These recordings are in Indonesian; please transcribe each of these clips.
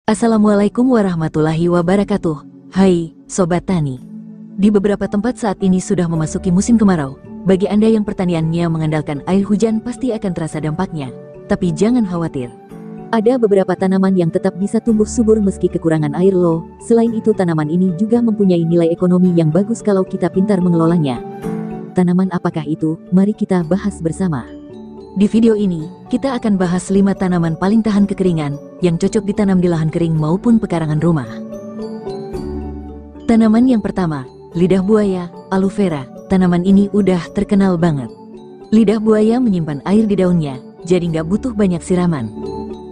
Assalamualaikum warahmatullahi wabarakatuh. Hai, Sobat Tani. Di beberapa tempat saat ini sudah memasuki musim kemarau. Bagi Anda yang pertaniannya mengandalkan air hujan pasti akan terasa dampaknya. Tapi jangan khawatir. Ada beberapa tanaman yang tetap bisa tumbuh subur meski kekurangan air loh. Selain itu tanaman ini juga mempunyai nilai ekonomi yang bagus kalau kita pintar mengelolanya. Tanaman apakah itu? Mari kita bahas bersama. Di video ini, kita akan bahas 5 tanaman paling tahan kekeringan, yang cocok ditanam di lahan kering maupun pekarangan rumah. Tanaman yang pertama, lidah buaya, aloe vera. Tanaman ini udah terkenal banget. Lidah buaya menyimpan air di daunnya, jadi nggak butuh banyak siraman.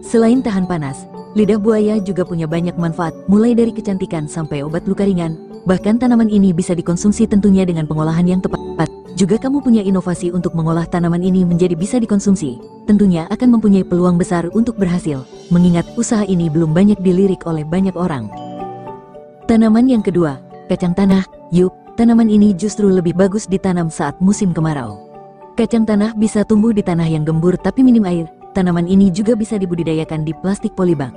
Selain tahan panas, lidah buaya juga punya banyak manfaat, mulai dari kecantikan sampai obat luka ringan. Bahkan tanaman ini bisa dikonsumsi tentunya dengan pengolahan yang tepat. Juga kamu punya inovasi untuk mengolah tanaman ini menjadi bisa dikonsumsi. Tentunya akan mempunyai peluang besar untuk berhasil, mengingat usaha ini belum banyak dilirik oleh banyak orang. Tanaman yang kedua, kacang tanah. Yuk, tanaman ini justru lebih bagus ditanam saat musim kemarau. Kacang tanah bisa tumbuh di tanah yang gembur tapi minim air. Tanaman ini juga bisa dibudidayakan di plastik polybag.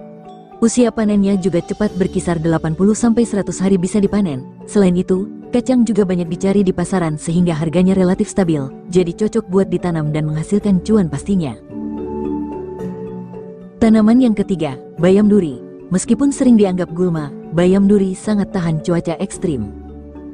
Usia panennya juga cepat, berkisar 80-100 hari bisa dipanen. Selain itu, kacang juga banyak dicari di pasaran sehingga harganya relatif stabil, jadi cocok buat ditanam dan menghasilkan cuan pastinya. Tanaman yang ketiga, bayam duri. Meskipun sering dianggap gulma, bayam duri sangat tahan cuaca ekstrim.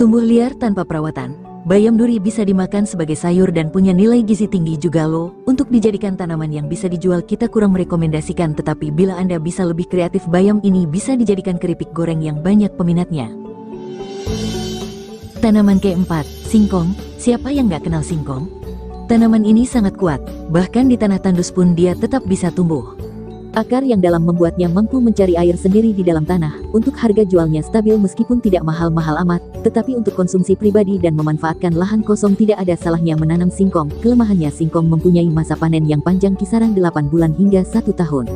Tumbuh liar tanpa perawatan, bayam duri bisa dimakan sebagai sayur dan punya nilai gizi tinggi juga loh. Untuk dijadikan tanaman yang bisa dijual kita kurang merekomendasikan, tetapi bila Anda bisa lebih kreatif, bayam ini bisa dijadikan keripik goreng yang banyak peminatnya. Tanaman keempat, singkong. Siapa yang gak kenal singkong? Tanaman ini sangat kuat, bahkan di tanah tandus pun dia tetap bisa tumbuh. Akar yang dalam membuatnya mampu mencari air sendiri di dalam tanah. Untuk harga jualnya stabil meskipun tidak mahal-mahal amat, tetapi untuk konsumsi pribadi dan memanfaatkan lahan kosong tidak ada salahnya menanam singkong. Kelemahannya, singkong mempunyai masa panen yang panjang, kisaran 8 bulan hingga 1 tahun.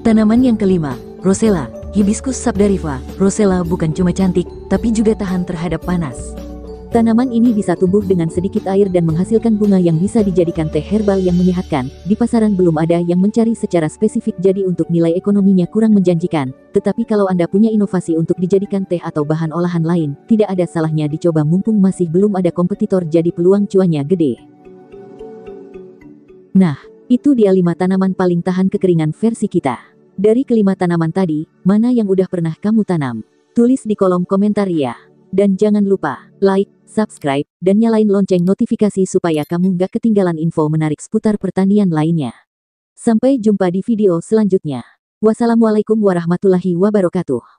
Tanaman yang kelima, rosella. Hibiscus sabdariffa. Rosella bukan cuma cantik, tapi juga tahan terhadap panas. Tanaman ini bisa tumbuh dengan sedikit air dan menghasilkan bunga yang bisa dijadikan teh herbal yang menyehatkan. Di pasaran belum ada yang mencari secara spesifik, jadi untuk nilai ekonominya kurang menjanjikan. Tetapi kalau Anda punya inovasi untuk dijadikan teh atau bahan olahan lain, tidak ada salahnya dicoba mumpung masih belum ada kompetitor, jadi peluang cuannya gede. Nah, itu dia 5 tanaman paling tahan kekeringan versi kita. Dari kelima tanaman tadi, mana yang udah pernah kamu tanam? Tulis di kolom komentar ya. Dan jangan lupa, like, subscribe, dan nyalain lonceng notifikasi supaya kamu gak ketinggalan info menarik seputar pertanian lainnya. Sampai jumpa di video selanjutnya. Wassalamualaikum warahmatullahi wabarakatuh.